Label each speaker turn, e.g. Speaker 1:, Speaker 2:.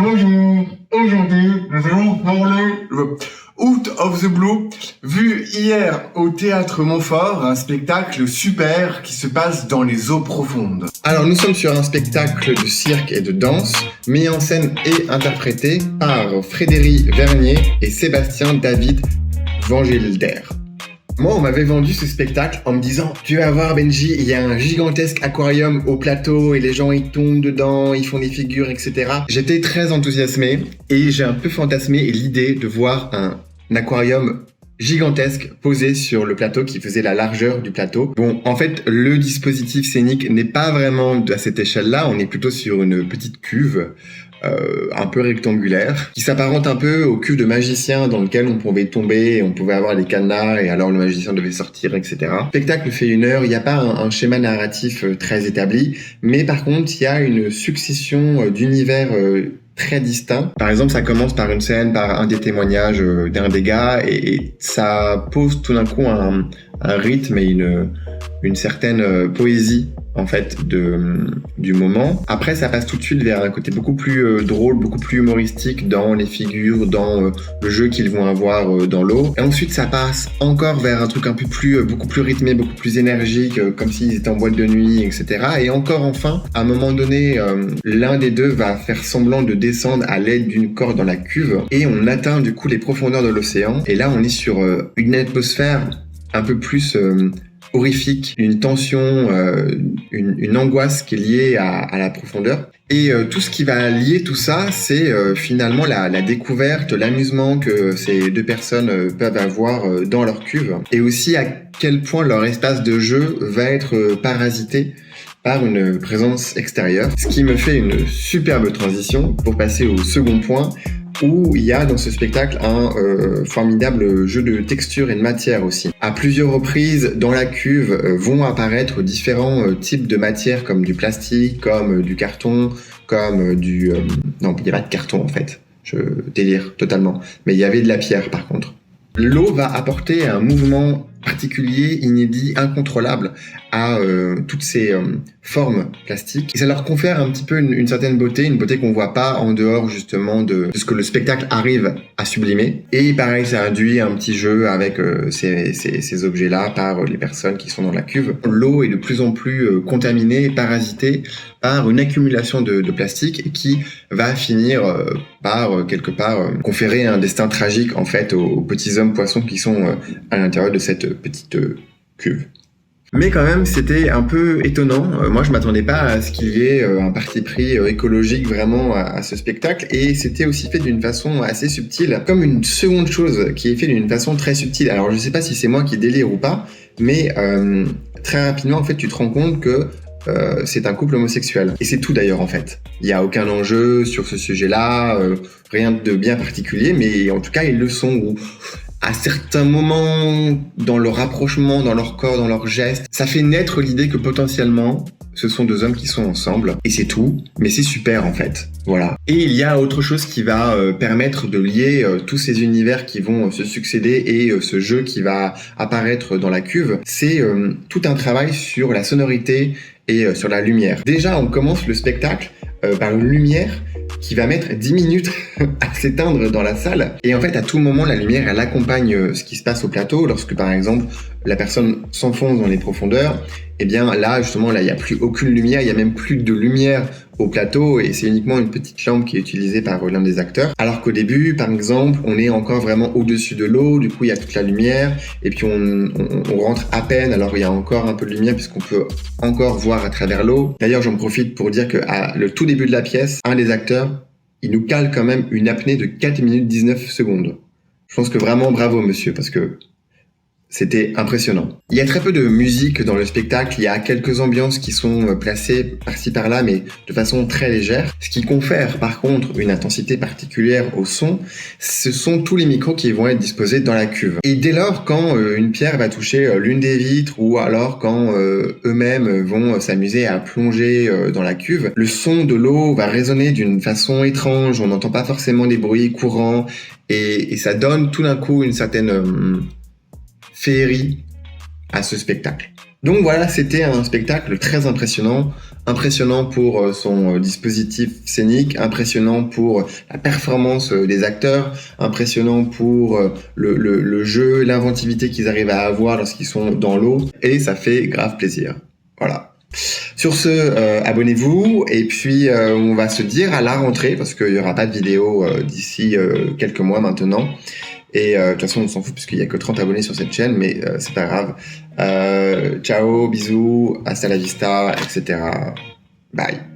Speaker 1: Bonjour, aujourd'hui nous allons parler Out of the Blue, vu hier au Théâtre Montfort, un spectacle super qui se passe dans les eaux profondes. Alors nous sommes sur un spectacle de cirque et de danse, mis en scène et interprété par Frédéric Vernier et Sébastien David Vangelder. Moi, on m'avait vendu ce spectacle en me disant « Tu vas voir Benji, il y a un gigantesque aquarium au plateau et les gens ils tombent dedans, ils font des figures, etc. » J'étais très enthousiasmé et j'ai un peu fantasmé l'idée de voir un aquarium gigantesque posé sur le plateau qui faisait la largeur du plateau. Bon, en fait, le dispositif scénique n'est pas vraiment à cette échelle-là, on est plutôt sur une petite cuve un peu rectangulaire, qui s'apparente un peu aux cuves de magicien dans lequel on pouvait tomber, et on pouvait avoir des cadenas, et alors le magicien devait sortir, etc. Le spectacle fait 1 heure, il n'y a pas un schéma narratif très établi, mais par contre, il y a une succession d'univers très distincts. Par exemple, ça commence par une scène, par un des témoignages d'un des gars, et ça pose tout d'un coup un rythme et une certaine poésie en fait du moment. Après, ça passe tout de suite vers un côté beaucoup plus drôle, beaucoup plus humoristique dans les figures, dans le jeu qu'ils vont avoir dans l'eau. Et ensuite, ça passe encore vers un truc un peu plus, beaucoup plus rythmé, beaucoup plus énergique, comme s'ils étaient en boîte de nuit, etc. Et encore enfin, à un moment donné, l'un des deux va faire semblant de descendre à l'aide d'une corde dans la cuve et on atteint du coup les profondeurs de l'océan. Et là, on est sur une atmosphère un peu plus horrifique, une tension, une angoisse qui est liée à la profondeur. Et tout ce qui va lier tout ça, c'est finalement la découverte, l'amusement que ces deux personnes peuvent avoir dans leur cuve, et aussi à quel point leur espace de jeu va être parasité par une présence extérieure. Ce qui me fait une superbe transition pour passer au second point, où il y a dans ce spectacle un formidable jeu de texture et de matière aussi. À plusieurs reprises, dans la cuve, vont apparaître différents types de matières, comme du plastique, comme du carton, comme du... Non, il n'y a pas de carton en fait, je délire totalement. Mais il y avait de la pierre par contre. L'eau va apporter un mouvement particulier, inédit, incontrôlable à toutes ces formes plastiques. Et ça leur confère un petit peu une certaine beauté, une beauté qu'on voit pas en dehors justement de ce que le spectacle arrive à sublimer. Et pareil, ça induit un petit jeu avec ces objets-là par les personnes qui sont dans la cuve. L'eau est de plus en plus contaminée, parasitée par une accumulation de plastique qui va finir par quelque part conférer un destin tragique en fait aux petits hommes poissons qui sont à l'intérieur de cette petite cuve. Mais quand même, c'était un peu étonnant. Moi, je m'attendais pas à ce qu'il y ait un parti pris écologique vraiment à ce spectacle, et c'était aussi fait d'une façon assez subtile. Comme une seconde chose qui est fait d'une façon très subtile. Alors, je sais pas si c'est moi qui délire ou pas, mais très rapidement, en fait, tu te rends compte que c'est un couple homosexuel. Et c'est tout d'ailleurs en fait. Il n'y a aucun enjeu sur ce sujet-là, rien de bien particulier, mais en tout cas ils le sont. Ou à certains moments, dans leur rapprochement, dans leur corps, dans leurs gestes, ça fait naître l'idée que potentiellement ce sont 2 hommes qui sont ensemble. Et c'est tout, mais c'est super en fait. Voilà. Et il y a autre chose qui va permettre de lier tous ces univers qui vont se succéder et ce jeu qui va apparaître dans la cuve. C'est tout un travail sur la sonorité et sur la lumière. Déjà, on commence le spectacle par une lumière qui va mettre 10 minutes à s'éteindre dans la salle. Et en fait, à tout moment, la lumière, elle accompagne ce qui se passe au plateau. Lorsque, par exemple, la personne s'enfonce dans les profondeurs, eh bien là, justement, là, il n'y a plus aucune lumière, il n'y a même plus de lumière au plateau, et c'est uniquement une petite lampe qui est utilisée par l'un des acteurs. Alors qu'au début, par exemple, on est encore vraiment au-dessus de l'eau, du coup il y a toute la lumière, et puis on rentre à peine, alors il y a encore un peu de lumière puisqu'on peut encore voir à travers l'eau. D'ailleurs, j'en profite pour dire qu'à le tout début de la pièce, un des acteurs, il nous cale quand même une apnée de 4 minutes 19 secondes. Je pense que vraiment bravo monsieur, parce que c'était impressionnant. Il y a très peu de musique dans le spectacle, il y a quelques ambiances qui sont placées par-ci par-là, mais de façon très légère. Ce qui confère par contre une intensité particulière au son, ce sont tous les micros qui vont être disposés dans la cuve. Et dès lors, quand une pierre va toucher l'une des vitres, ou alors quand eux-mêmes vont s'amuser à plonger dans la cuve, le son de l'eau va résonner d'une façon étrange, on n'entend pas forcément des bruits courants, et ça donne tout d'un coup une certaine féerie à ce spectacle.
Speaker 2: Donc voilà, c'était un spectacle très impressionnant. Impressionnant pour son dispositif scénique, impressionnant pour la performance des acteurs, impressionnant pour le jeu, l'inventivité qu'ils arrivent à avoir lorsqu'ils sont dans l'eau. Et ça fait grave plaisir. Voilà. Sur ce, abonnez-vous et puis on va se dire à la rentrée parce qu'il n'y aura pas de vidéo d'ici quelques mois maintenant. Et de toute façon, on s'en fout puisqu'il n'y a que 30 abonnés sur cette chaîne, mais c'est pas grave. Ciao, bisous, hasta la vista, etc. Bye.